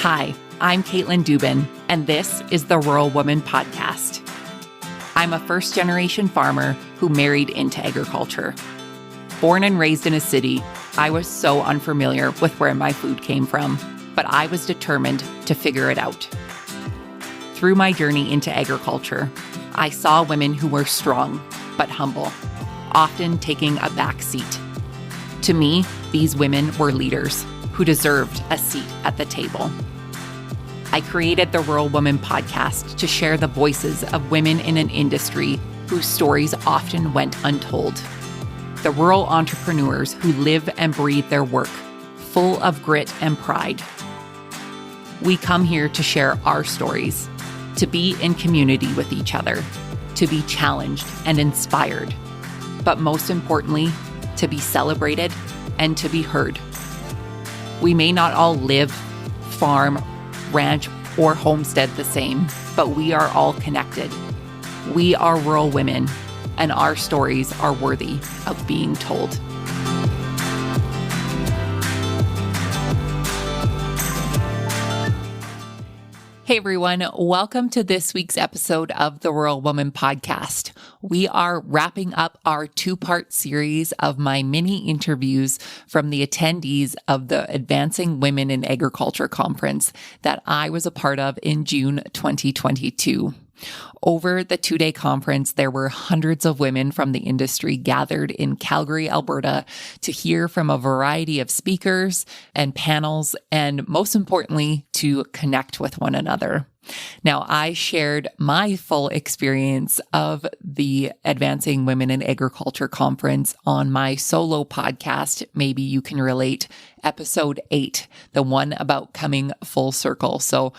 Hi, I'm Caitlin Dubin, and this is the Rural Woman Podcast. I'm a first-generation farmer who married into agriculture. Born and raised in a city, I was so unfamiliar with where my food came from, but I was determined to figure it out. Through my journey into agriculture, I saw women who were strong but humble, often taking a back seat. To me, these women were leaders who deserved a seat at the table. I created the Rural Woman Podcast to share the voices of women in an industry whose stories often went untold. The rural entrepreneurs who live and breathe their work, full of grit and pride. We come here to share our stories, to be in community with each other, to be challenged and inspired, but most importantly, to be celebrated and to be heard. We may not all live, farm, ranch, or homestead the same, but we are all connected. We are rural women, and our stories are worthy of being told. Hey everyone, welcome to this week's episode of the Rural Woman Podcast. We are wrapping up our two-part series of my mini interviews from the attendees of the Advancing Women in Agriculture conference that I was a part of in June 2022. Over the two-day conference, there were hundreds of women from the industry gathered in Calgary, Alberta, to hear from a variety of speakers and panels, and most importantly, to connect with one another. Now, I shared my full experience of the Advancing Women in Agriculture conference on my solo podcast, Maybe You Can Relate, episode 8, the one about coming full circle. So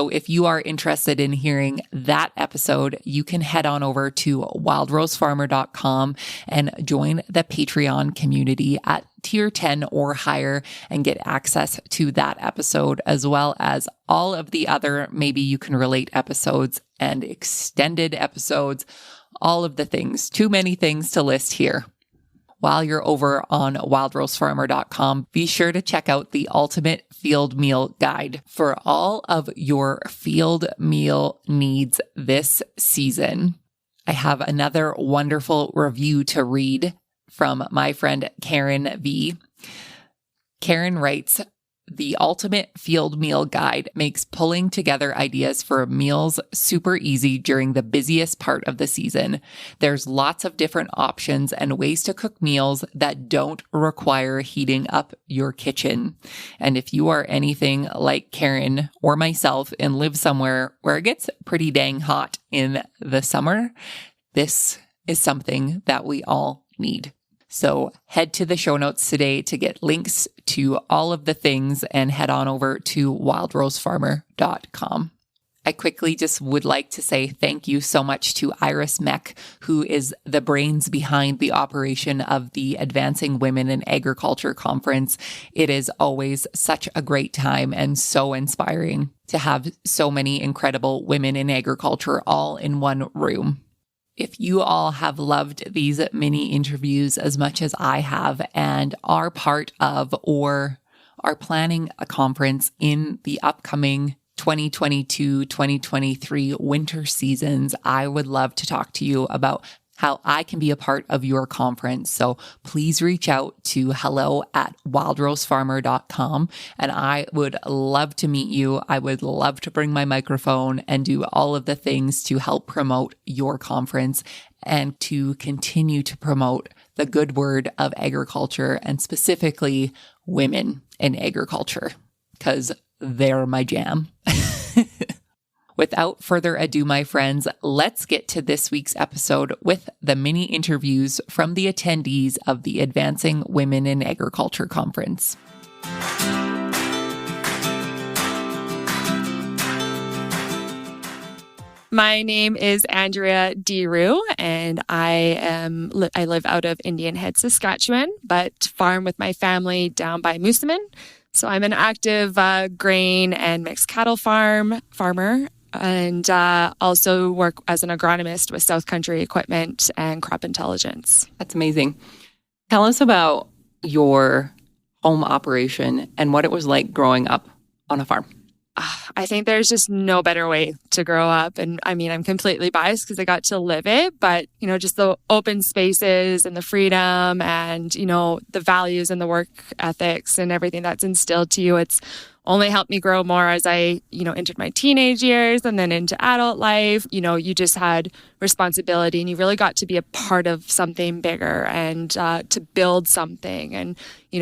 if you are interested in hearing that episode, you can head on over to wildrosefarmer.com and join the Patreon community at tier 10 or higher and get access to that episode, as well as all of the other Maybe You Can Relate episodes and extended episodes, all of the things, too many things to list here. While you're over on wildrosefarmer.com, be sure to check out the Ultimate Field Meal Guide for all of your field meal needs this season. I have another wonderful review to read from my friend Karen V. Karen writes, "The Ultimate Field Meal Guide makes pulling together ideas for meals super easy during the busiest part of the season. There's lots of different options and ways to cook meals that don't require heating up your kitchen. And if you are anything like Karen or myself and live somewhere where it gets pretty dang hot in the summer, this is something that we all need." So head to the show notes today to get links to all of the things and head on over to wildrosefarmer.com. I quickly just would like to say thank you so much to Iris Meck, who is the brains behind the operation of the Advancing Women in Agriculture conference. It is always such a great time and so inspiring to have so many incredible women in agriculture all in one room. If you all have loved these mini interviews as much as I have and are part of or are planning a conference in the upcoming 2022-2023 winter seasons, I would love to talk to you about how I can be a part of your conference. So please reach out to hello@wildrosefarmer.com and I would love to meet you. I would love to bring my microphone and do all of the things to help promote your conference and to continue to promote the good word of agriculture and specifically women in agriculture, because they're my jam. Without further ado, my friends, let's get to this week's episode with the mini interviews from the attendees of the Advancing Women in Agriculture conference. My name is Andrea Deru, and I live out of Indian Head, Saskatchewan, but farm with my family down by Moosomin. So I'm an active grain and mixed cattle farmer. And also work as an agronomist with South Country Equipment and Crop Intelligence. That's amazing. Tell us about your home operation and what it was like growing up on a farm. I think there's just no better way to grow up. And I mean, I'm completely biased because I got to live it, but, just the open spaces and the freedom and, the values and the work ethics and everything that's instilled to you, it's only helped me grow more as I, entered my teenage years and then into adult life. You just had responsibility and you really got to be a part of something bigger and to build something and,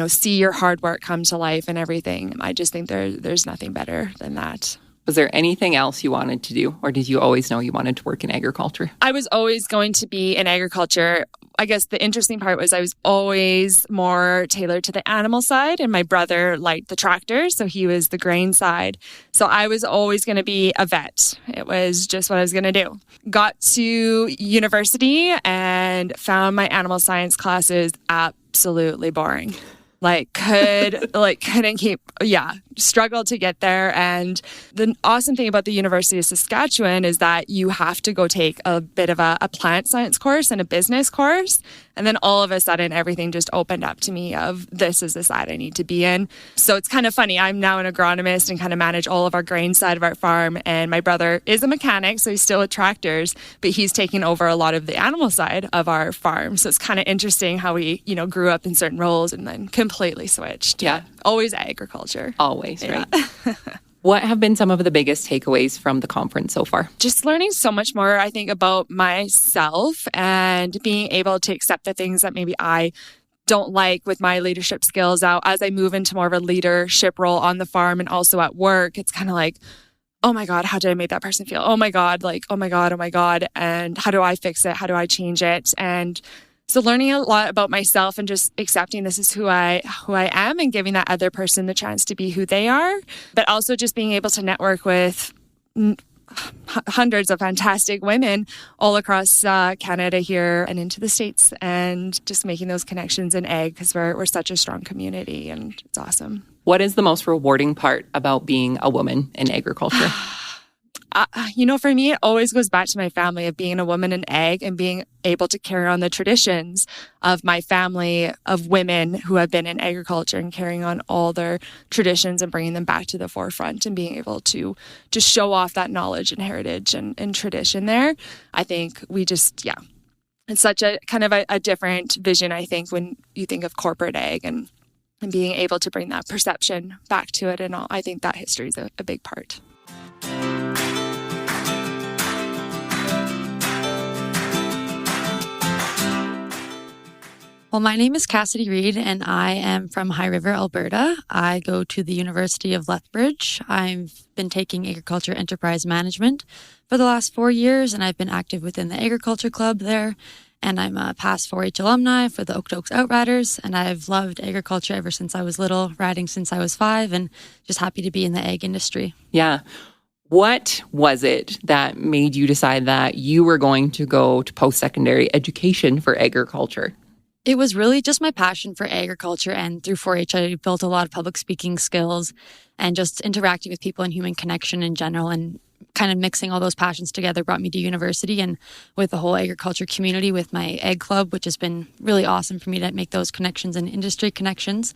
see your hard work come to life and everything. I just think there's nothing better than that. Was there anything else you wanted to do, or did you always know you wanted to work in agriculture? I was always going to be in agriculture. I guess the interesting part was I was always more tailored to the animal side, and my brother liked the tractor, so he was the grain side. So I was always going to be a vet. It was just what I was going to do. Got to university and found my animal science classes absolutely boring. Struggled to get there. And the awesome thing about the University of Saskatchewan is that you have to go take a bit of a plant science course and a business course. And then all of a sudden, everything just opened up to me of this is the side I need to be in. So it's kind of funny. I'm now an agronomist and kind of manage all of our grain side of our farm. And my brother is a mechanic, so he's still with tractors, but he's taking over a lot of the animal side of our farm. So it's kind of interesting how we, grew up in certain roles and then completely switched. Yeah. Always agriculture. Always, right? What have been some of the biggest takeaways from the conference so far? Just learning so much more, I think, about myself and being able to accept the things that maybe I don't like with my leadership skills out as I move into more of a leadership role on the farm and also at work. It's kind of like, oh my God, how did I make that person feel? Oh my God, oh my God. And how do I fix it? How do I change it? And so learning a lot about myself and just accepting this is who I am and giving that other person the chance to be who they are, but also just being able to network with hundreds of fantastic women all across Canada here and into the States, and just making those connections in ag because we're such a strong community and it's awesome. What is the most rewarding part about being a woman in agriculture? For me, it always goes back to my family of being a woman in ag and being able to carry on the traditions of my family of women who have been in agriculture and carrying on all their traditions and bringing them back to the forefront and being able to just show off that knowledge and heritage and tradition there. I think it's such a kind of a different vision, I think, when you think of corporate ag and being able to bring that perception back to it. And all, I think that history is a big part. Well, my name is Cassidy Reed, and I am from High River, Alberta. I go to the University of Lethbridge. I've been taking agriculture enterprise management for the last 4 years, and I've been active within the agriculture club there. And I'm a past 4-H alumni for the Okotoks Outriders, and I've loved agriculture ever since I was little, riding since I was 5, and just happy to be in the ag industry. Yeah. What was it that made you decide that you were going to go to post-secondary education for agriculture? It was really just my passion for agriculture, and through 4-H, I built a lot of public speaking skills and just interacting with people and human connection in general, and kind of mixing all those passions together brought me to university and with the whole agriculture community with my ag club, which has been really awesome for me to make those connections and industry connections.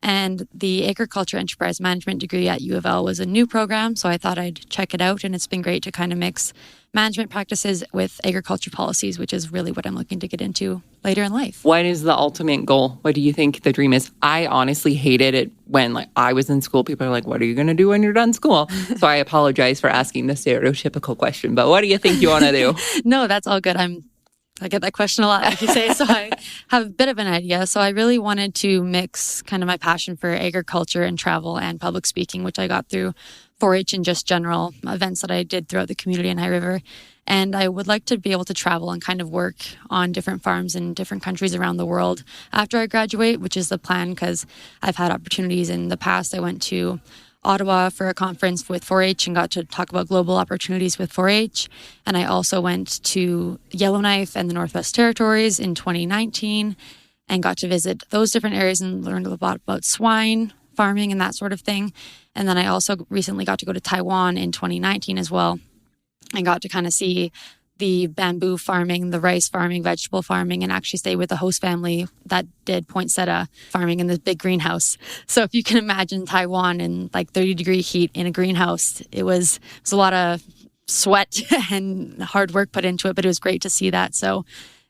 And the agriculture enterprise management degree at U of L was a new program, so I thought I'd check it out, and it's been great to kind of mix management practices with agriculture policies, which is really what I'm looking to get into later in life. What is the ultimate goal? What do you think the dream is? I honestly hated it when I was in school. People are like, what are you going to do when you're done school? So I apologize for asking the stereotypical question, but what do you think you want to do? No, that's all good. I get that question a lot, like you say, so I have a bit of an idea. So I really wanted to mix kind of my passion for agriculture and travel and public speaking, which I got through 4-H and just general events that I did throughout the community in High River. And I would like to be able to travel and kind of work on different farms in different countries around the world after I graduate, which is the plan because I've had opportunities in the past. I went to Ottawa for a conference with 4-H and got to talk about global opportunities with 4-H. And I also went to Yellowknife and the Northwest Territories in 2019 and got to visit those different areas and learned a lot about swine farming and that sort of thing. And then I also recently got to go to Taiwan in 2019 as well and got to kind of see the bamboo farming, the rice farming, vegetable farming, and actually stay with a host family that did poinsettia farming in this big greenhouse. So if you can imagine Taiwan in like 30-degree heat in a greenhouse, it was a lot of sweat and hard work put into it, but it was great to see that. So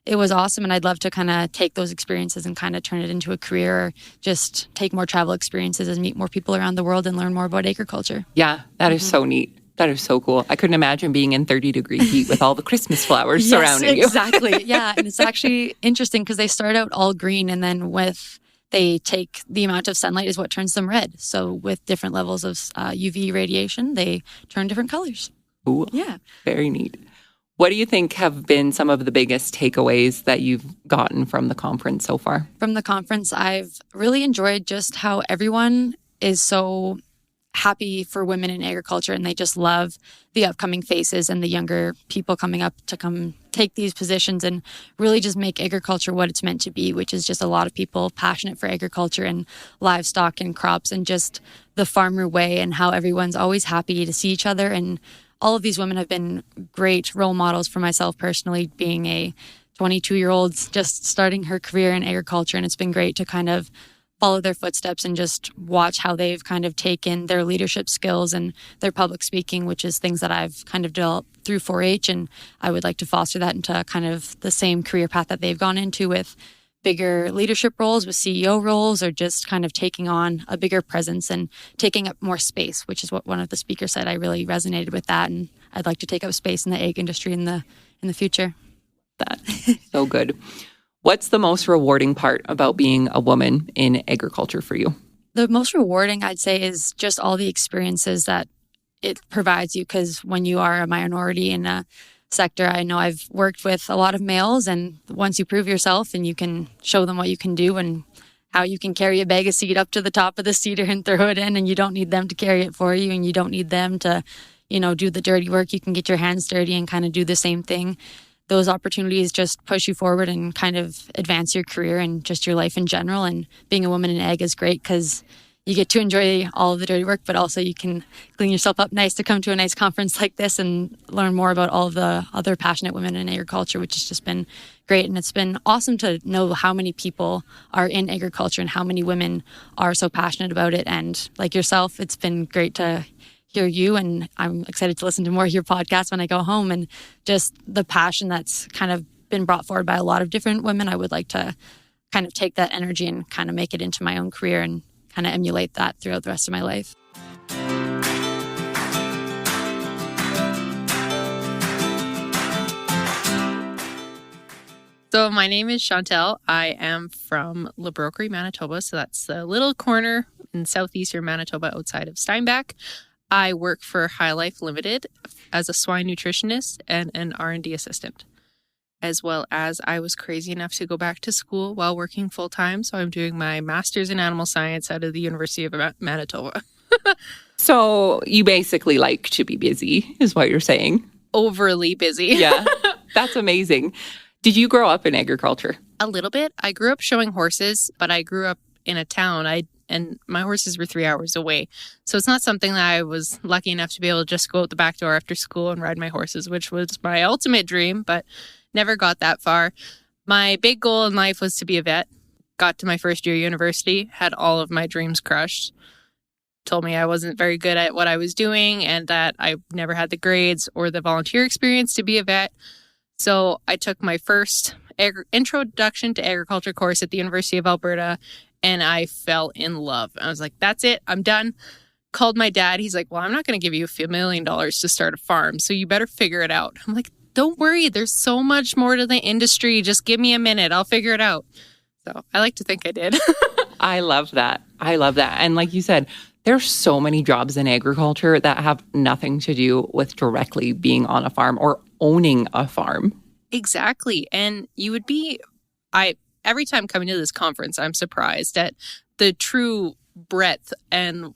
it was awesome. And I'd love to kind of take those experiences and kind of turn it into a career, or just take more travel experiences and meet more people around the world and learn more about agriculture. Yeah, that is so neat. That is so cool. I couldn't imagine being in 30-degree heat with all the Christmas flowers surrounding you. Exactly. Yeah. And it's actually interesting because they start out all green, and then they take the amount of sunlight is what turns them red. So with different levels of UV radiation, they turn different colors. Ooh, yeah. Very neat. What do you think have been some of the biggest takeaways that you've gotten from the conference so far? From the conference, I've really enjoyed just how everyone is so happy for women in agriculture, and they just love the upcoming faces and the younger people coming up to come take these positions and really just make agriculture what it's meant to be, which is just a lot of people passionate for agriculture and livestock and crops and just the farmer way, and how everyone's always happy to see each other. And all of these women have been great role models for myself personally, being a 22-year-old just starting her career in agriculture. And it's been great to kind of follow their footsteps and just watch how they've kind of taken their leadership skills and their public speaking, which is things that I've kind of developed through 4-H. And I would like to foster that into kind of the same career path that they've gone into, with bigger leadership roles, with CEO roles, or just kind of taking on a bigger presence and taking up more space, which is what one of the speakers said. I really resonated with that. And I'd like to take up space in the egg industry in the future. That so good. What's the most rewarding part about being a woman in agriculture for you? The most rewarding, I'd say, is just all the experiences that it provides you. Because when you are a minority in a sector, I know I've worked with a lot of males, and once you prove yourself and you can show them what you can do and how you can carry a bag of seed up to the top of the cedar and throw it in, and you don't need them to carry it for you, and you don't need them to, do the dirty work. You can get your hands dirty and kind of do the same thing. Those opportunities just push you forward and kind of advance your career and just your life in general. And being a woman in ag is great because you get to enjoy all of the dirty work, but also you can clean yourself up nice to come to a nice conference like this and learn more about all of the other passionate women in agriculture, which has just been great. And it's been awesome to know how many people are in agriculture and how many women are so passionate about it. And like yourself, it's been great to hear you, and I'm excited to listen to more of your podcasts when I go home, and just the passion that's kind of been brought forward by a lot of different women. I would like to kind of take that energy and kind of make it into my own career and kind of emulate that throughout the rest of my life. So my name is Chantele. I am from Le Broquerie, Manitoba. So that's a little corner in southeastern Manitoba outside of Steinbach. I work for High Life Limited as a swine nutritionist and an R&D assistant, as well as I was crazy enough to go back to school while working full-time. So I'm doing my master's in animal science out of the University of Manitoba. So you basically like to be busy, is what you're saying? Overly busy. Yeah, that's amazing. Did you grow up in agriculture? A little bit. I grew up showing horses, but I grew up in a town. And my horses were 3 hours away. So it's not something that I was lucky enough to be able to just go out the back door after school and ride my horses, which was my ultimate dream, but never got that far. My big goal in life was to be a vet. Got to my first year of university, had all of my dreams crushed. Told me I wasn't very good at what I was doing and that I never had the grades or the volunteer experience to be a vet. So I took my first introduction to agriculture course at the University of Alberta, and I fell in love. I was like, that's it. I'm done. Called my dad. He's like, well, I'm not going to give you $1 million to start a farm, so you better figure it out. I'm like, don't worry. There's so much more to the industry. Just give me a minute. I'll figure it out. So I like to think I did. I love that. I love that. And like you said, there's so many jobs in agriculture that have nothing to do with directly being on a farm or owning a farm. Exactly. And you would be, every time coming to this conference, I'm surprised at the true breadth and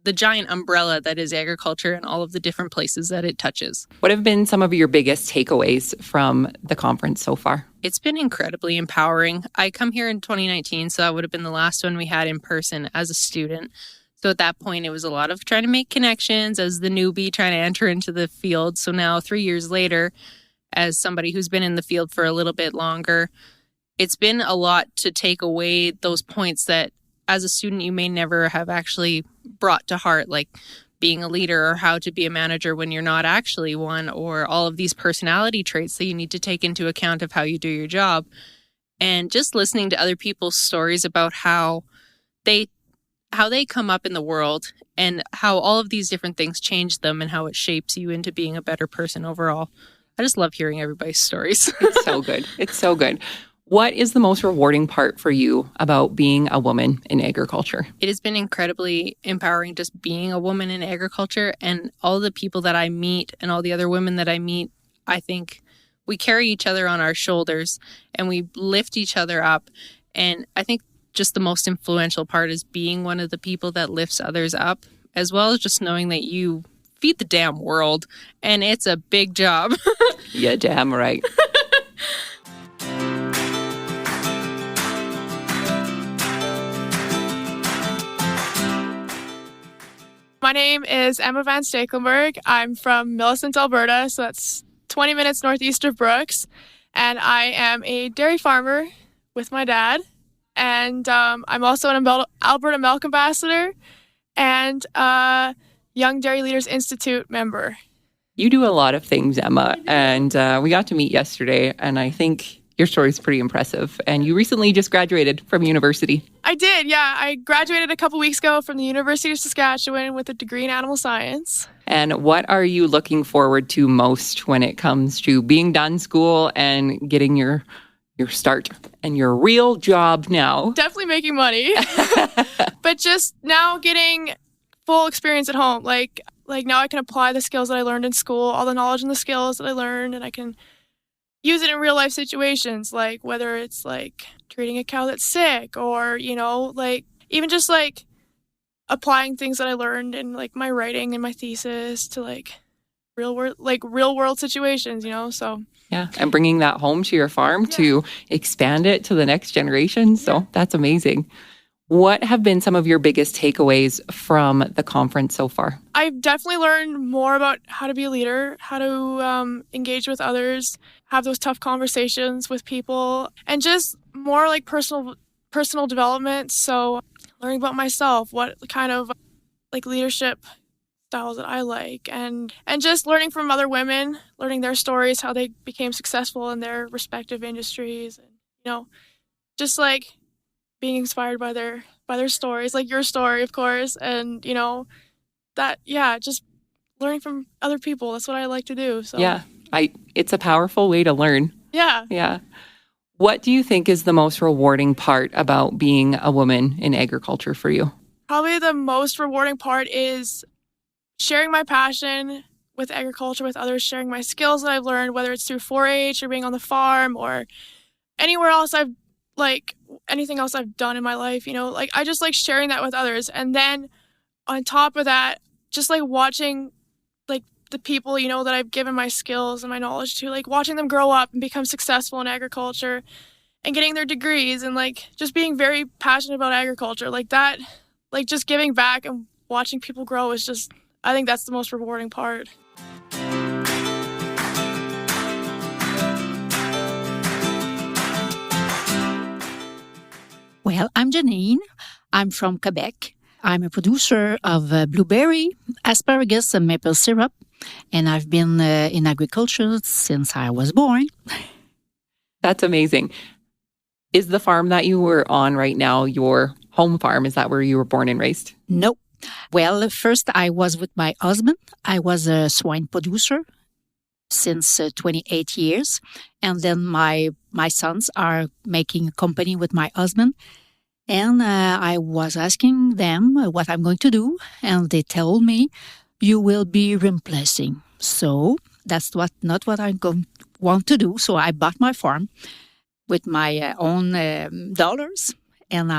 the giant umbrella that is agriculture and all of the different places that it touches. What have been some of your biggest takeaways from the conference so far? It's been incredibly empowering. I come here in 2019, so that would have been the last one we had in person as a student. So at that point, it was a lot of trying to make connections as the newbie trying to enter into the field. So now 3 years later, as somebody who's been in the field for a little bit longer, it's been a lot to take away those points that as a student you may never have actually brought to heart, like being a leader or how to be a manager when you're not actually one, or all of these personality traits that you need to take into account of how you do your job. And just listening to other people's stories about how they come up in the world and how all of these different things change them and how it shapes you into being a better person overall. I just love hearing everybody's stories. It's so good. It's so good. What is the most rewarding part for you about being a woman in agriculture? It has been incredibly empowering just being a woman in agriculture, and all the people that I meet and all the other women that I meet, I think we carry each other on our shoulders and we lift each other up. And I think just the most influential part is being one of the people that lifts others up, as well as just knowing that you feed the damn world and it's a big job. Yeah, damn right. My name is Emma van Steekelenburg. I'm from Millicent, Alberta, so that's 20 minutes northeast of Brooks. And I am a dairy farmer with my dad. And I'm also an Alberta Milk Ambassador and a Young Dairy Leaders Institute member. You do a lot of things, Emma, and we got to meet yesterday, and I think your story is pretty impressive. And you recently just graduated from university. I did, yeah. I graduated a couple weeks ago from the University of Saskatchewan with a degree in animal science. And what are you looking forward to most when it comes to being done school and getting your start and your real job now? Definitely making money. But just now getting full experience at home. Like now I can apply the skills that I learned in school, all the knowledge and the skills that I learned, and I can use it in real life situations, like whether it's like treating a cow that's sick or, like even just like applying things that I learned in like my writing and my thesis to like real world situations, so. Yeah, and bringing that home to your farm to expand it to the next generation. So that's amazing. What have been some of your biggest takeaways from the conference so far? I've definitely learned more about how to be a leader, how to engage with others, have those tough conversations with people, and just more like personal development. So learning about myself, what kind of like leadership styles that I like, and just learning from other women, learning their stories, how they became successful in their respective industries, and just like being inspired by their stories, like your story, of course, and just learning from other people. That's what I like to do. So yeah, it's a powerful way to learn. Yeah. What do you think is the most rewarding part about being a woman in agriculture for you? Probably the most rewarding part is sharing my passion with agriculture with others, sharing my skills that I've learned, whether it's through 4-H or being on the farm or anywhere else anything else I've done in my life, I just like sharing that with others. And then on top of that, just like watching like the people, that I've given my skills and my knowledge to, like watching them grow up and become successful in agriculture and getting their degrees and like just being very passionate about agriculture like that, like just giving back and watching people grow is just, I think that's the most rewarding part. Well, I'm Jeannine. I'm from Quebec. I'm a producer of blueberry, asparagus, and maple syrup, and I've been in agriculture since I was born. That's amazing. Is the farm that you were on right now your home farm? Is that where you were born and raised? No. Well, first I was with my husband. I was a swine producer since 28 years. And then my sons are making a company with my husband. And I was asking them what I'm going to do. And they told me, you will be replacing. So that's not what I'm going to want to do. So I bought my farm with my own dollars. And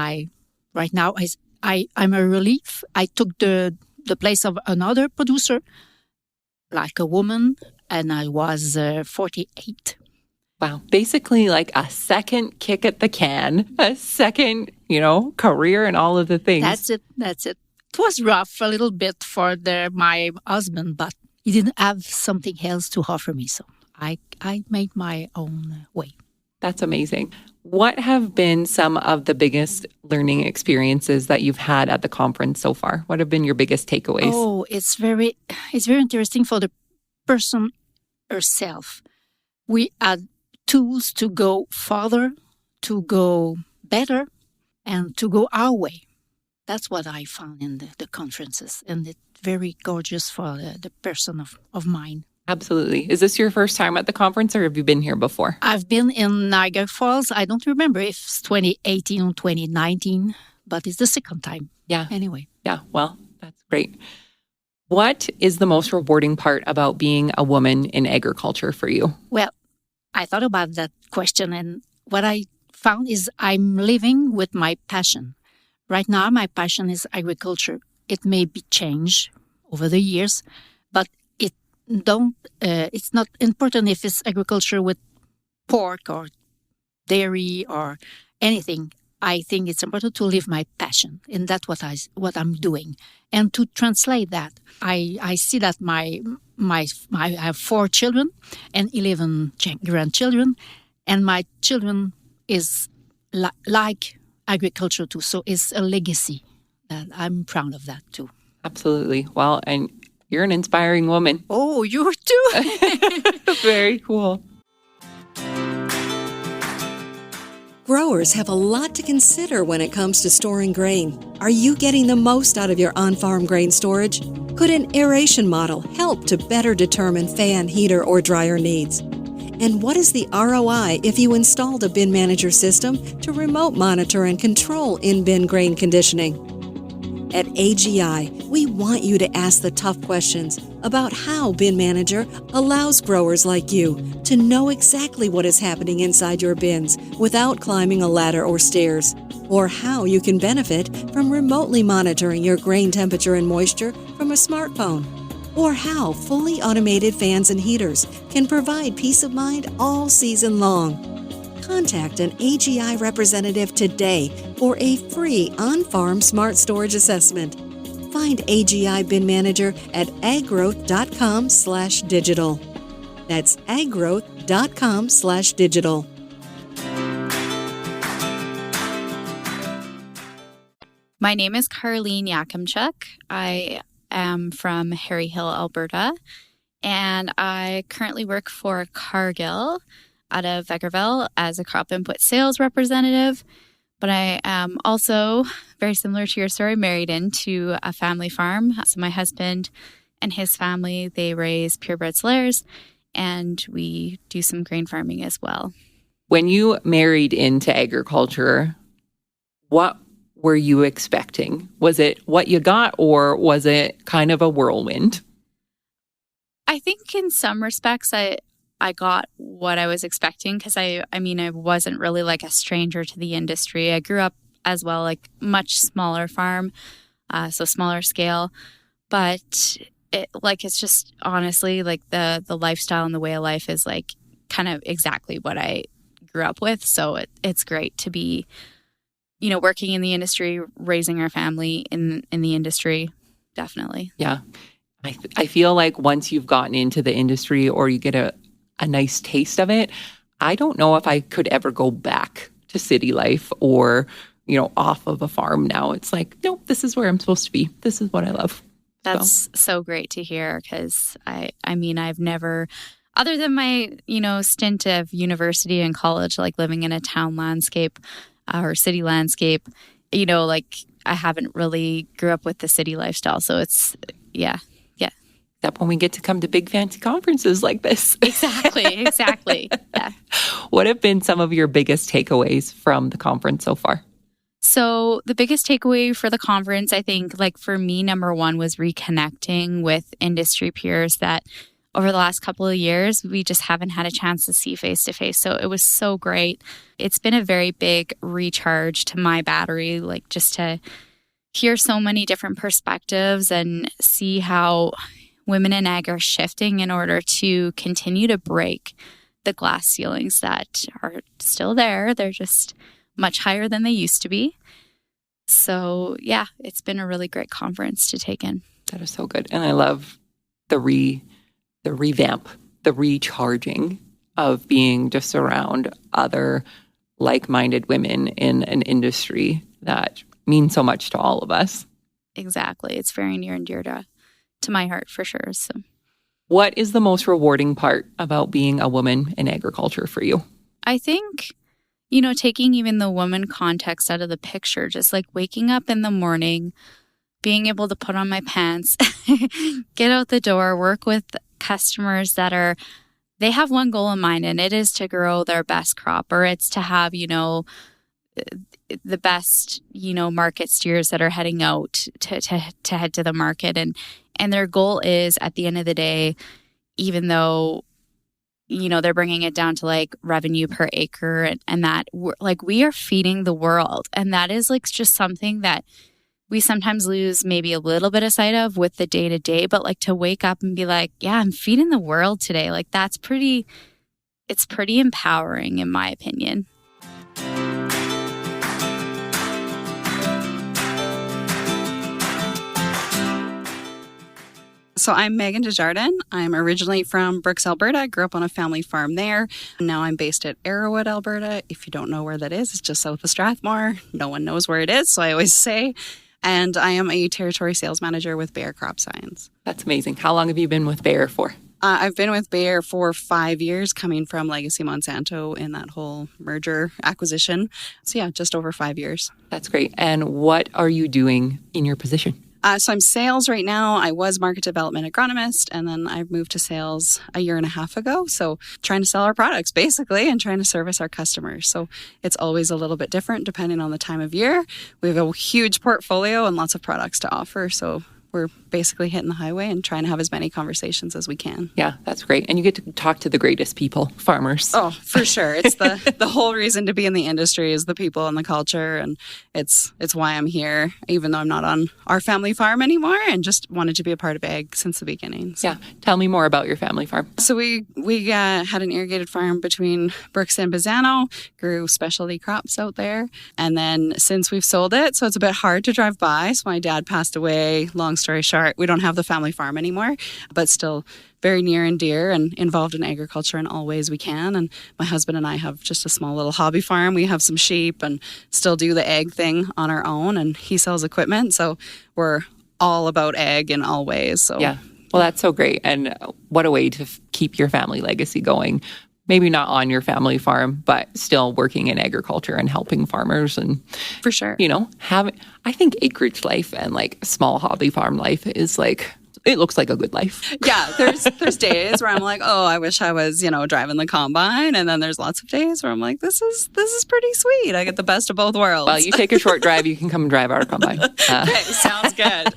right now I'm a relief. I took the place of another producer, like a woman, and I was 48. Wow. Basically like a second kick at the can, a second, career and all of the things. That's it. It was rough a little bit for my husband, but he didn't have something else to offer me. So I made my own way. That's amazing. What have been some of the biggest learning experiences that you've had at the conference so far? What have been your biggest takeaways? Oh, it's very interesting for the person herself. We add tools to go farther, to go better, and to go our way. That's what I found in the conferences, and it's very gorgeous for the person of mine. Absolutely. Is this your first time at the conference, or have you been here before? I've been in Niagara Falls. I don't remember if it's 2018 or 2019, but it's the second time. Yeah. Anyway. Yeah. Well, that's great. What is the most rewarding part about being a woman in agriculture for you? Well, I thought about that question, and what I found is I'm living with my passion. Right now, my passion is agriculture. It may be changed over the years, but it's not important if it's agriculture with pork or dairy or anything. I think it's important to live my passion, and that's what I'm doing. And to translate that, I see that I have 4 children and 11 grandchildren, and my children is like agriculture too. So it's a legacy that I'm proud of that too. Absolutely. Well, and you're an inspiring woman. Oh, you too. Very cool. Growers have a lot to consider when it comes to storing grain. Are you getting the most out of your on-farm grain storage? Could an aeration model help to better determine fan, heater, or dryer needs? And what is the ROI if you installed a bin manager system to remote monitor and control in-bin grain conditioning? At AGI, we want you to ask the tough questions about how Bin Manager allows growers like you to know exactly what is happening inside your bins without climbing a ladder or stairs, or how you can benefit from remotely monitoring your grain temperature and moisture from a smartphone, or how fully automated fans and heaters can provide peace of mind all season long. Contact an AGI representative today for a free on-farm smart storage assessment. Find AGI Bin Manager at aggrowth.com/digital. That's aggrowth.com/digital. My name is Karlene Yakemchuk. I am from Harry Hill, Alberta, and I currently work for Cargill out of Vegreville as a crop input sales representative. But I am also, very similar to your story, married into a family farm. So my husband and his family, they raise purebred slayers, and we do some grain farming as well. When you married into agriculture, what were you expecting? Was it what you got, or was it kind of a whirlwind? I think in some respects, I got what I was expecting, because I wasn't really like a stranger to the industry. I grew up as well, like much smaller farm, so smaller scale. But it's just honestly like the lifestyle and the way of life is like kind of exactly what I grew up with. So it's great to be, working in the industry, raising our family in the industry. Definitely. Yeah. I feel like once you've gotten into the industry or you get a nice taste of it, I don't know if I could ever go back to city life or, off of a farm now. It's like, nope, this is where I'm supposed to be. This is what I love. That's so great to hear, because I've never, other than my, stint of university and college, like living in a town landscape or city landscape, I haven't really grew up with the city lifestyle. So it's, yeah. Except when we get to come to big fancy conferences like this. Exactly. Yeah. What have been some of your biggest takeaways from the conference so far? So the biggest takeaway for the conference, I think, like for me, number one was reconnecting with industry peers that over the last couple of years, we just haven't had a chance to see face to face. So it was so great. It's been a very big recharge to my battery, like just to hear so many different perspectives and see how women in ag are shifting in order to continue to break the glass ceilings that are still there. They're just much higher than they used to be. So yeah, it's been a really great conference to take in. That is so good. And I love the revamp the recharging of being just around other like-minded women in an industry that means so much to all of us. Exactly. It's very near and dear to my heart for sure. So, what is the most rewarding part about being a woman in agriculture for you? I think, taking even the woman context out of the picture, just like waking up in the morning, being able to put on my pants, get out the door, work with customers that they have one goal in mind, and it is to grow their best crop, or it's to have, the best, market steers that are heading out to head to the market. And their goal is, at the end of the day, even though, they're bringing it down to like revenue per acre and that we are feeding the world. And that is like just something that we sometimes lose maybe a little bit of sight of with the day to day, but like to wake up and be like, yeah, I'm feeding the world today. Like it's pretty empowering in my opinion. So I'm Meghan Desjardins. I'm originally from Brooks, Alberta. Grew up on a family farm there. Now I'm based at Arrowwood, Alberta. If you don't know where that is, it's just south of Strathmore. No one knows where it is, so I always say. And I am a territory sales manager with Bayer Crop Science. That's amazing. How long have you been with Bayer for? I've been with Bayer for 5 years, coming from Legacy Monsanto in that whole merger acquisition. So yeah, just over 5 years. That's great. And what are you doing in your position? So I'm sales right now. I was market development agronomist, and then I've moved to sales a year and a half ago. So trying to sell our products basically and trying to service our customers. So it's always a little bit different depending on the time of year. We have a huge portfolio and lots of products to offer. So we're basically hitting the highway and trying to have as many conversations as we can. Yeah, that's great. And you get to talk to the greatest people, farmers. Oh, for sure. It's the whole reason to be in the industry is the people and the culture. And it's why I'm here, even though I'm not on our family farm anymore, and just wanted to be a part of ag since the beginning. So. Yeah. Tell me more about your family farm. So we had an irrigated farm between Brooks and Bazzano, grew specialty crops out there. And then since we've sold it, so it's a bit hard to drive by. So my dad passed away, long story short. We don't have the family farm anymore, but still very near and dear and involved in agriculture in all ways we can. And my husband and I have just a small little hobby farm. We have some sheep and still do the ag thing on our own, and he sells equipment. So we're all about ag in all ways. So yeah, well, that's so great. And what a way to keep your family legacy going. Maybe not on your family farm, but still working in agriculture and helping farmers. And for sure, I think acreage life and like small hobby farm life is like, it looks like a good life. Yeah, there's days where I'm like, oh, I wish I was, driving the combine. And then there's lots of days where I'm like, this is pretty sweet. I get the best of both worlds. Well, you take a short drive, you can come and drive our combine. Okay, sounds good.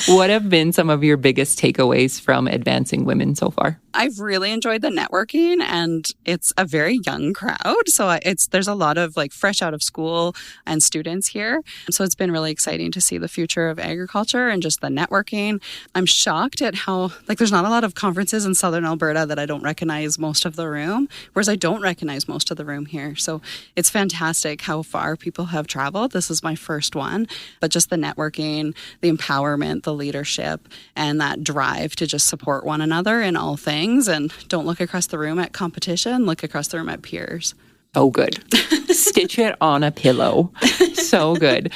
What have been some of your biggest takeaways from advancing women so far? I've really enjoyed the networking, and it's a very young crowd. So there's a lot of like fresh out of school and students here. So it's been really exciting to see the future of agriculture and just the networking. I'm shocked at how there's not a lot of conferences in Southern Alberta that I don't recognize most of the room, whereas I don't recognize most of the room here. So it's fantastic how far people have traveled. This is my first one, but just the networking, the empowerment, the leadership, and that drive to just support one another in all things. And don't look across the room at competition, look across the room at peers. Oh, good. Stitch it on a pillow. So good.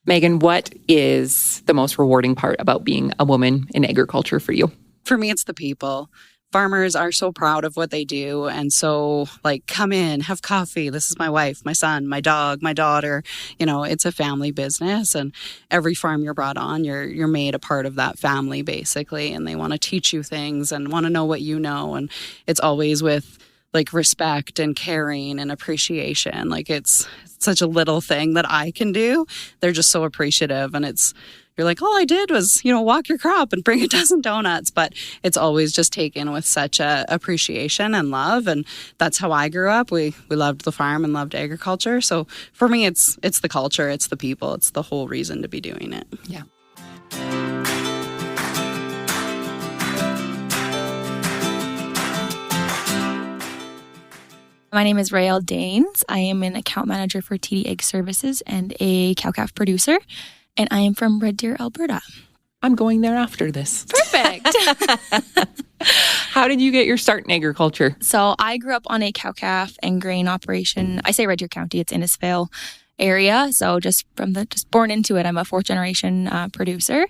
Meghan, what is the most rewarding part about being a woman in agriculture for you? For me, it's the people. Farmers are so proud of what they do. And so come in, have coffee. This is my wife, my son, my dog, my daughter. It's a family business, and every farm you're brought on, you're made a part of that family basically. And they want to teach you things and want to know what you know. And it's always with respect and caring and appreciation. It's such a little thing that I can do. They're just so appreciative, and you're like, all I did was, walk your crop and bring a dozen donuts. But it's always just taken with such a appreciation and love. And that's how I grew up. We loved the farm and loved agriculture. So for me, it's the culture, it's the people, it's the whole reason to be doing it. Yeah. My name is Rayel Daines. I am an account manager for TD Egg Services and a cow-calf producer, and I am from Red Deer, Alberta. I'm going there after this. Perfect. How did you get your start in agriculture? So I grew up on a cow-calf and grain operation. I say Red Deer County, it's Innisfail area. So just born into it. I'm a fourth generation producer.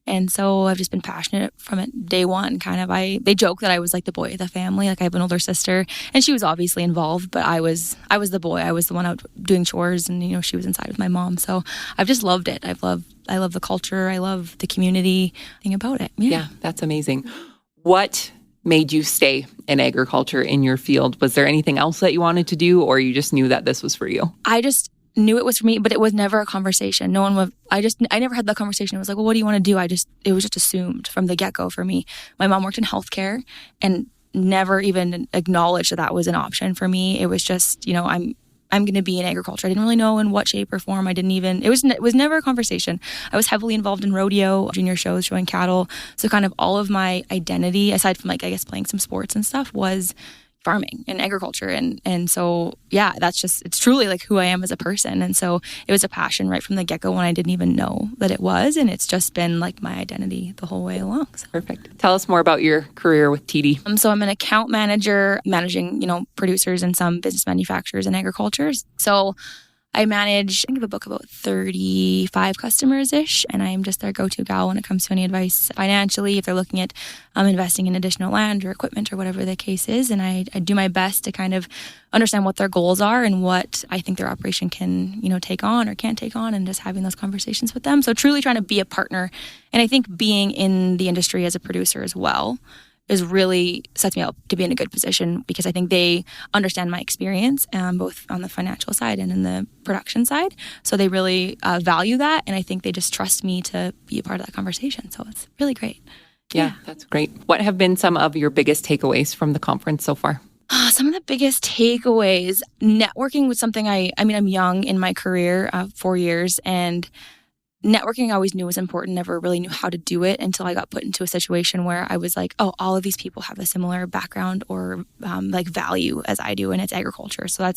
And so I've just been passionate from it day one. They joke that I was like the boy of the family. Like I have an older sister and she was obviously involved, but I was the boy. I was the one out doing chores and, she was inside with my mom. So I've just loved it. I love the culture. I love the community thing about it. Yeah, that's amazing. What made you stay in agriculture in your field? Was there anything else that you wanted to do or you just knew that this was for you? I just knew it was for me, but it was never a conversation. I never had that conversation. It was like, well, what do you want to do? It was just assumed from the get-go for me. My mom worked in healthcare and never even acknowledged that was an option for me. It was just, I'm going to be in agriculture. I didn't really know in what shape or form. It was never a conversation. I was heavily involved in rodeo, junior shows, showing cattle. So kind of all of my identity, aside from playing some sports and stuff, was farming and agriculture. And so, yeah, it's truly who I am as a person. And so it was a passion right from the get-go when I didn't even know that it was. And it's just been my identity the whole way along. So. Perfect. Tell us more about your career with TD. So I'm an account manager managing, producers and some business manufacturers in agriculture. So I manage, I have a book about 35 customers-ish, and I'm just their go-to gal when it comes to any advice financially, if they're looking at investing in additional land or equipment or whatever the case is. And I do my best to kind of understand what their goals are and what I think their operation can, take on or can't take on, and just having those conversations with them. So truly trying to be a partner. And I think being in the industry as a producer as well is really sets me up to be in a good position, because I think they understand my experience, both on the financial side and in the production side. So they really value that. And I think they just trust me to be a part of that conversation. So it's really great. Yeah, that's great. What have been some of your biggest takeaways from the conference so far? Some of the biggest takeaways, networking was something I'm young in my career, 4 years, and networking I always knew was important, never really knew how to do it until I got put into a situation where I was like, oh, all of these people have a similar background or value as I do, and it's agriculture. So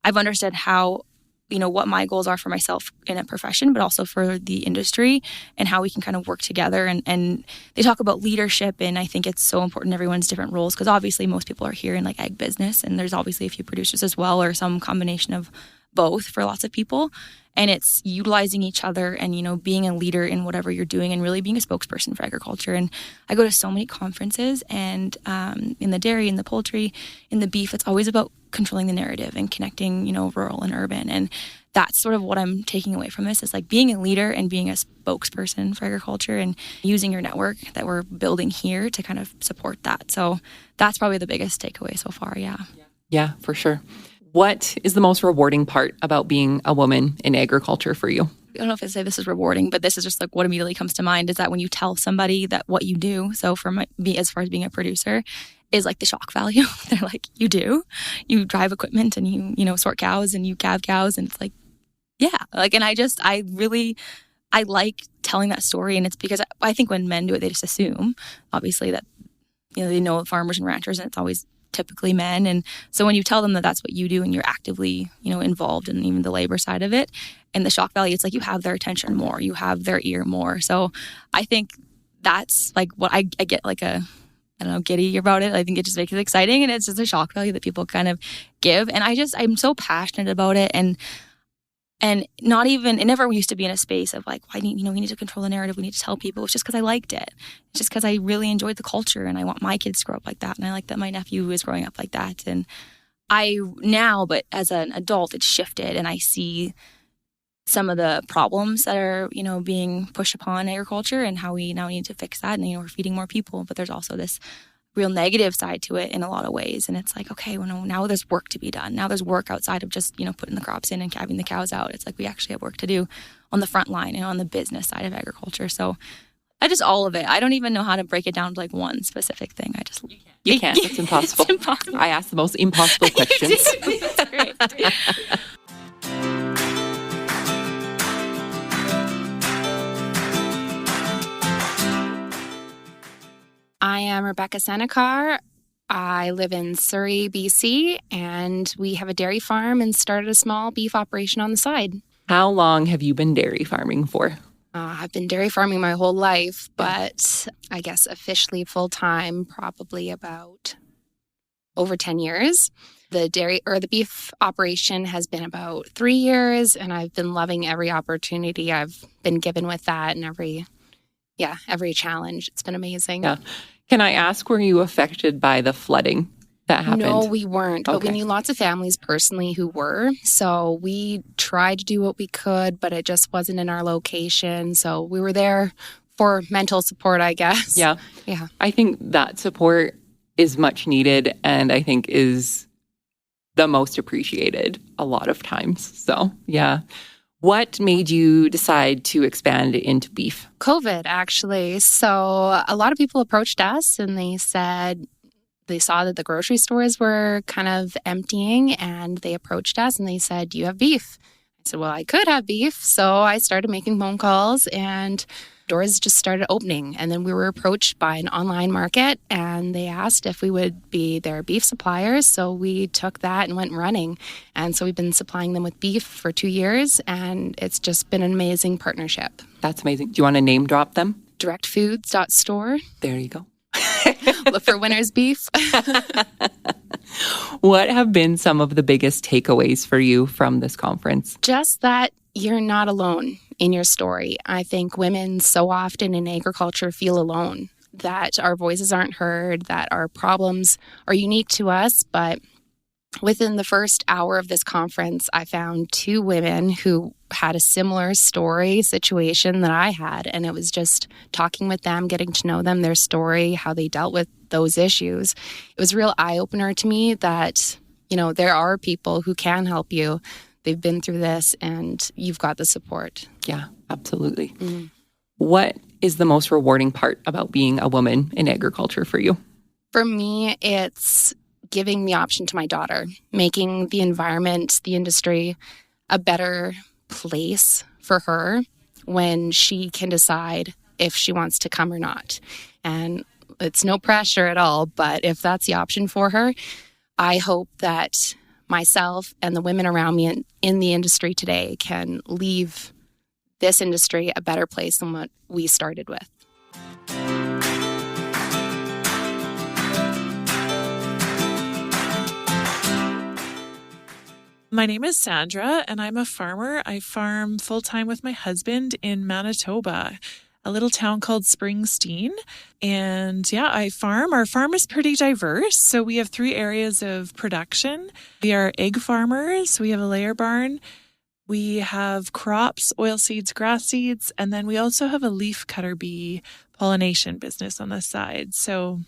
I've understood how, what my goals are for myself in a profession, but also for the industry, and how we can kind of work together. And they talk about leadership, and I think it's so important in everyone's different roles, because obviously most people are here in ag business, and there's obviously a few producers as well, or some combination of both for lots of people. And it's utilizing each other and, being a leader in whatever you're doing and really being a spokesperson for agriculture. And I go to so many conferences, and in the dairy, in the poultry, in the beef, it's always about controlling the narrative and connecting, rural and urban. And that's sort of what I'm taking away from this, is being a leader and being a spokesperson for agriculture and using your network that we're building here to kind of support that. So that's probably the biggest takeaway so far. Yeah. Yeah, for sure. What is the most rewarding part about being a woman in agriculture for you? I don't know if I say this is rewarding, but this is just what immediately comes to mind, is that when you tell somebody that what you do, so for me, as far as being a producer, is the shock value. They're like, you drive equipment and you sort cows and you calve cows, and it's yeah. And I like telling that story. And it's because I think when men do it, they just assume, obviously, that, they know farmers and ranchers, and it's always typically men. And so when you tell them that that's what you do and you're actively, involved in even the labor side of it, and the shock value, it's you have their attention more, you have their ear more. So I think that's what I get giddy about it. I think it just makes it exciting, and it's just a shock value that people kind of give. And I'm so passionate about it. And not even, it never used to be in a space of we need to control the narrative, we need to tell people. It's just because I liked it. It's just because I really enjoyed the culture, and I want my kids to grow up like that. And I like that my nephew is growing up like that. And but as an adult, it's shifted, and I see some of the problems that are, being pushed upon agriculture, and how we now need to fix that. And, we're feeding more people, but there's also this real negative side to it in a lot of ways. And it's okay, well, now there's work to be done. Now there's work outside of just, putting the crops in and calving the cows out. It's we actually have work to do on the front line and on the business side of agriculture. So all of it. I don't even know how to break it down to one specific thing. You can't. It's impossible. It's impossible. I ask the most impossible questions. That's great. I am Rebecca Senicar. I live in Surrey, BC, and we have a dairy farm and started a small beef operation on the side. How long have you been dairy farming for? I've been dairy farming my whole life, but I guess officially full-time probably about over 10 years. The beef operation has been about 3 years, and I've been loving every opportunity I've been given with that and every challenge. It's been amazing. Yeah. Can I ask, were you affected by the flooding that happened? No, we weren't. But Okay. we knew lots of families personally who were. So we tried to do what we could, but it just wasn't in our location. So we were there for mental support, I guess. Yeah. Yeah. I think that support is much needed, and I think is the most appreciated a lot of times. So, yeah. What made you decide to expand into beef? COVID, actually. So a lot of people approached us and they said they saw that the grocery stores were kind of emptying, and they approached us and they said, "Do you have beef?" I said, "Well, I could have beef." So I started making phone calls and doors just started opening. And then we were approached by an online market and they asked if we would be their beef suppliers. So we took that and went running. And so we've been supplying them with beef for 2 years, and it's just been an amazing partnership. That's amazing. Do you want to name drop them? Directfoods.store. There you go. Look for Winter's Beef. What have been some of the biggest takeaways for you from this conference? Just that you're not alone in your story. I think women so often in agriculture feel alone, that our voices aren't heard, that our problems are unique to us. But within the first hour of this conference, I found 2 women who had a similar situation that I had. And it was just talking with them, getting to know them, their story, how they dealt with those issues. It was a real eye-opener to me that, there are people who can help you. They've been through this and you've got the support. Yeah, absolutely. Mm. What is the most rewarding part about being a woman in agriculture for you? For me, it's giving the option to my daughter, making the environment, the industry, a better place for her when she can decide if she wants to come or not. And it's no pressure at all, but if that's the option for her, I hope that myself and the women around me in the industry today can leave this industry a better place than what we started with. My name is Sandra, and I'm a farmer. I farm full-time with my husband in Manitoba, a little town called Springsteen. And I farm. Our farm is pretty diverse. So we have 3 areas of production. We are egg farmers. We have a layer barn. We have crops, oilseeds, grass seeds. And then we also have a leaf cutter bee pollination business on the side. So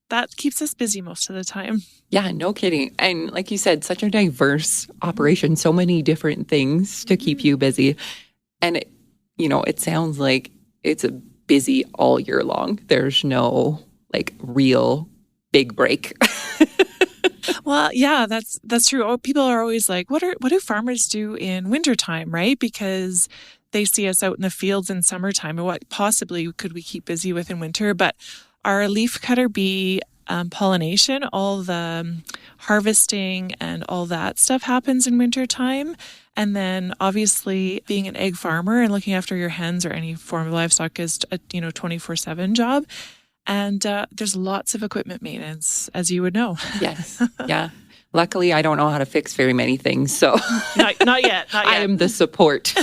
that keeps us busy most of the time. Yeah, no kidding. And like you said, such a diverse operation, so many different things to keep you busy. And, it sounds like it's a busy all year long. There's no real big break. Well, yeah, that's true. People are always like, what do farmers do in wintertime, right? Because they see us out in the fields in summertime, and what possibly could we keep busy with in winter? But our leaf cutter bee pollination, all the harvesting and all that stuff happens in wintertime. And then obviously being an egg farmer and looking after your hens or any form of livestock is a 24/7 job. And there's lots of equipment maintenance, as you would know. Yes. Yeah. Luckily, I don't know how to fix very many things, so not yet. I am the support.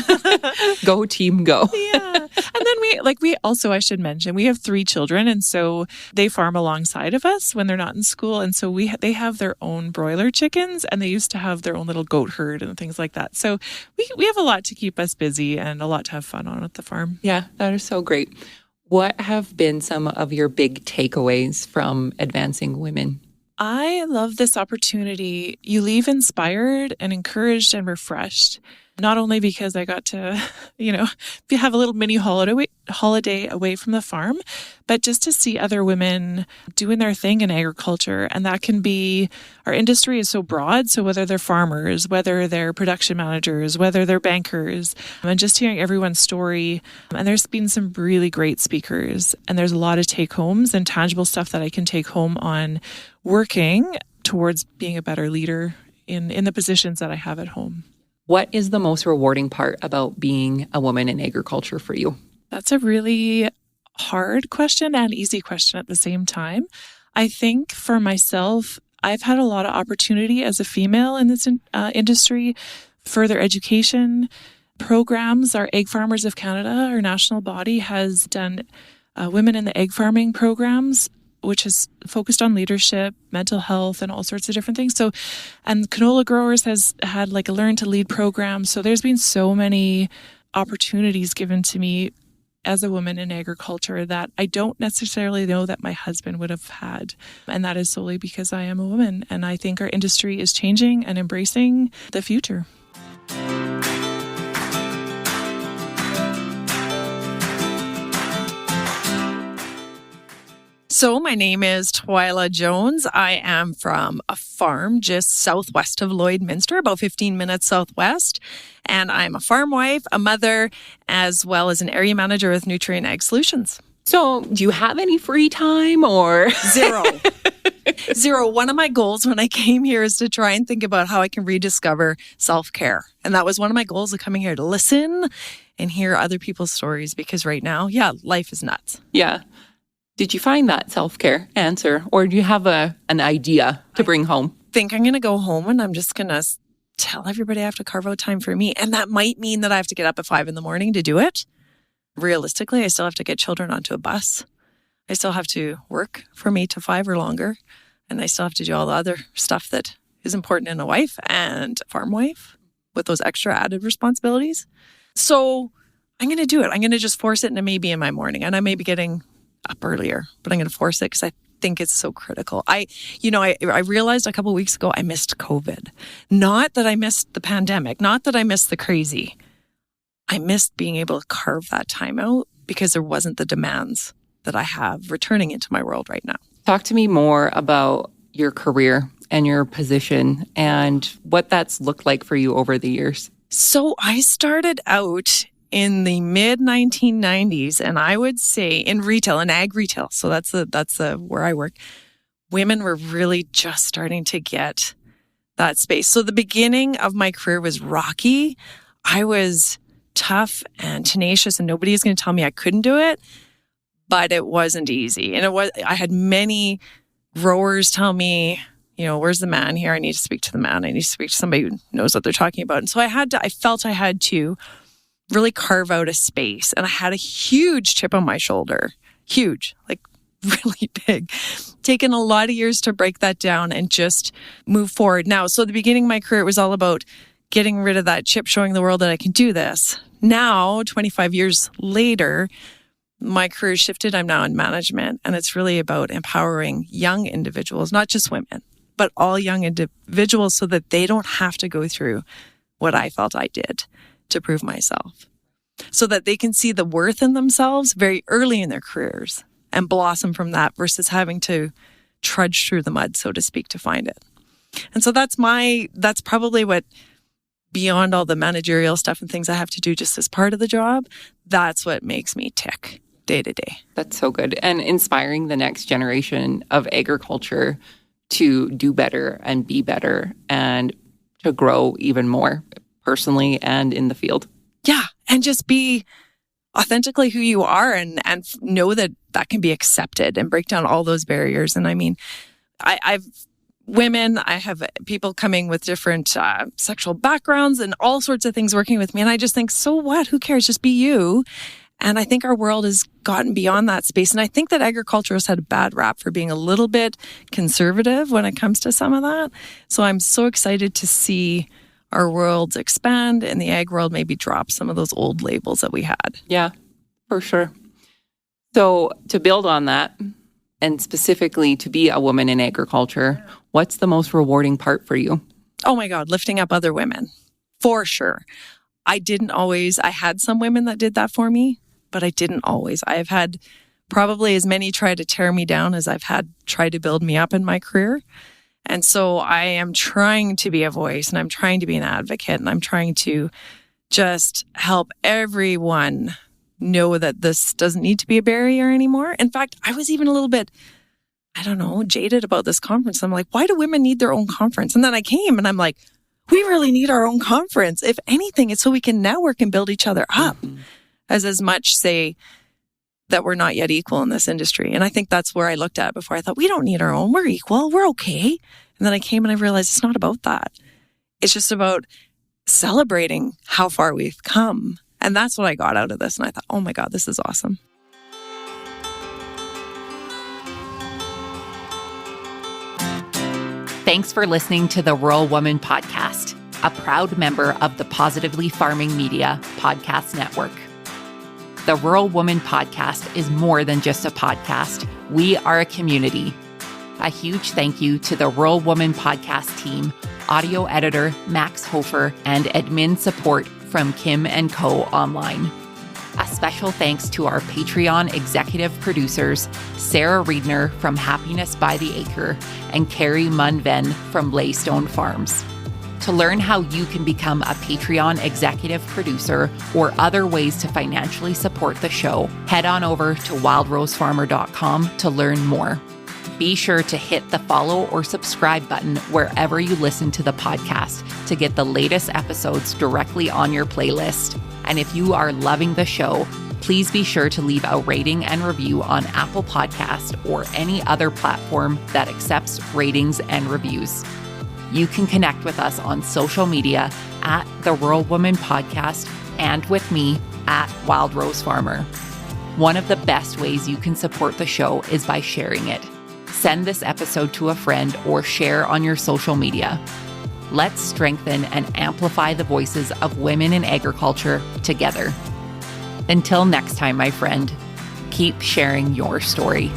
Go team, go. Yeah. And then we also, I should mention, we have 3 children, and so they farm alongside of us when they're not in school, and so they have their own broiler chickens, and they used to have their own little goat herd and things like that. So we have a lot to keep us busy and a lot to have fun on at the farm. Yeah, that is so great. What have been some of your big takeaways from advancing women? I love this opportunity. You leave inspired and encouraged and refreshed, not only because I got to, have a little mini holiday away from the farm, but just to see other women doing their thing in agriculture. And that can be, our industry is so broad. So whether they're farmers, whether they're production managers, whether they're bankers, and just hearing everyone's story. And there's been some really great speakers, and there's a lot of take homes and tangible stuff that I can take home on working towards being a better leader in the positions that I have at home. What is the most rewarding part about being a woman in agriculture for you? That's a really hard question and easy question at the same time. I think for myself, I've had a lot of opportunity as a female in this industry, further education programs. Our Egg Farmers of Canada, our national body, has done women in the egg farming programs, which is focused on leadership, mental health, and all sorts of different things. So, and Canola Growers has had like a Learn to Lead program. So there's been so many opportunities given to me as a woman in agriculture that I don't necessarily know that my husband would have had. And that is solely because I am a woman. And I think our industry is changing and embracing the future. So my name is Twyla Jones. I am from a farm just southwest of Lloydminster, about 15 minutes southwest. And I'm a farm wife, a mother, as well as an area manager with Nutrient Ag Solutions. So do you have any free time or? Zero. One of my goals when I came here is to try and think about how I can rediscover self-care. And that was one of my goals of coming here, to listen and hear other people's stories, because right now, life is nuts. Yeah. Did you find that self-care answer, or do you have an idea to bring home? I think I'm going to go home and I'm just going to tell everybody I have to carve out time for me. And that might mean that I have to get up at 5 a.m. to do it. Realistically, I still have to get children onto a bus. I still have to work from 8 to 5 or longer. And I still have to do all the other stuff that is important in a wife and farm wife with those extra added responsibilities. So I'm going to do it. I'm going to just force it into maybe in my morning. And I may be getting up earlier, but I'm going to force it because I think it's so critical. I realized a couple of weeks ago I missed COVID. Not that I missed the pandemic, not that I missed the crazy. I missed being able to carve that time out because there wasn't the demands that I have returning into my world right now. Talk to me more about your career and your position and what that's looked like for you over the years. So I started out in the mid 1990s, and I would say in retail, in ag retail. So that's where I work. Women were really just starting to get that space. So the beginning of my career was rocky. I was tough and tenacious, and nobody is going to tell me I couldn't do it, but it wasn't easy. And I had many growers tell me, where's the man here? I need to speak to the man. I need to speak to somebody who knows what they're talking about. And so I felt I had to really carve out a space. And I had a huge chip on my shoulder. Huge, like really big. Taken a lot of years to break that down and just move forward. Now, so the beginning of my career, it was all about getting rid of that chip, showing the world that I can do this. Now, 25 years later, my career shifted. I'm now in management, and it's really about empowering young individuals, not just women, but all young individuals, so that they don't have to go through what I felt I did to prove myself, so that they can see the worth in themselves very early in their careers and blossom from that versus having to trudge through the mud, so to speak, to find it. And so that's probably what, beyond all the managerial stuff and things I have to do just as part of the job, that's what makes me tick day to day. That's so good. And inspiring the next generation of agriculture to do better and be better and to grow even more personally and in the field. Yeah. And just be authentically who you are and know that that can be accepted and break down all those barriers. And I mean, I have people coming with different sexual backgrounds and all sorts of things working with me. And I just think, so what? Who cares? Just be you. And I think our world has gotten beyond that space. And I think that agriculture has had a bad rap for being a little bit conservative when it comes to some of that. So I'm so excited to see our worlds expand and the ag world maybe drop some of those old labels that we had. Yeah, for sure. So to build on that, and specifically to be a woman in agriculture, what's the most rewarding part for you? Oh my God, lifting up other women, for sure. I had some women that did that for me, but I didn't always. I have had probably as many try to tear me down as I've had try to build me up in my career. And so I am trying to be a voice, and I'm trying to be an advocate, and I'm trying to just help everyone know that this doesn't need to be a barrier anymore. In fact, I was even a little bit, jaded about this conference. I'm like, why do women need their own conference? And then I came and I'm like, we really need our own conference. If anything, it's so we can network and build each other up. Mm-hmm. as much say that we're not yet equal in this industry. And I think that's where I looked at it before. I thought, we don't need our own. We're equal. We're okay. And then I came and I realized it's not about that. It's just about celebrating how far we've come. And that's what I got out of this. And I thought, oh my God, this is awesome. Thanks for listening to the Rural Woman Podcast, a proud member of the Positively Farming Media Podcast Network. The Rural Woman Podcast is more than just a podcast. We are a community. A huge thank you to the Rural Woman Podcast team, audio editor Max Hofer, and admin support from Kim & Co. Online. A special thanks to our Patreon executive producers, Sarah Riedner from Happiness by the Acre and Carrie Munven from Laystone Farms. To learn how you can become a Patreon executive producer or other ways to financially support the show, head on over to wildrosefarmer.com to learn more. Be sure to hit the follow or subscribe button wherever you listen to the podcast to get the latest episodes directly on your playlist. And if you are loving the show, please be sure to leave a rating and review on Apple Podcast or any other platform that accepts ratings and reviews. You can connect with us on social media at The Rural Woman Podcast and with me at Wild Rose Farmer. One of the best ways you can support the show is by sharing it. Send this episode to a friend or share on your social media. Let's strengthen and amplify the voices of women in agriculture together. Until next time, my friend, keep sharing your story.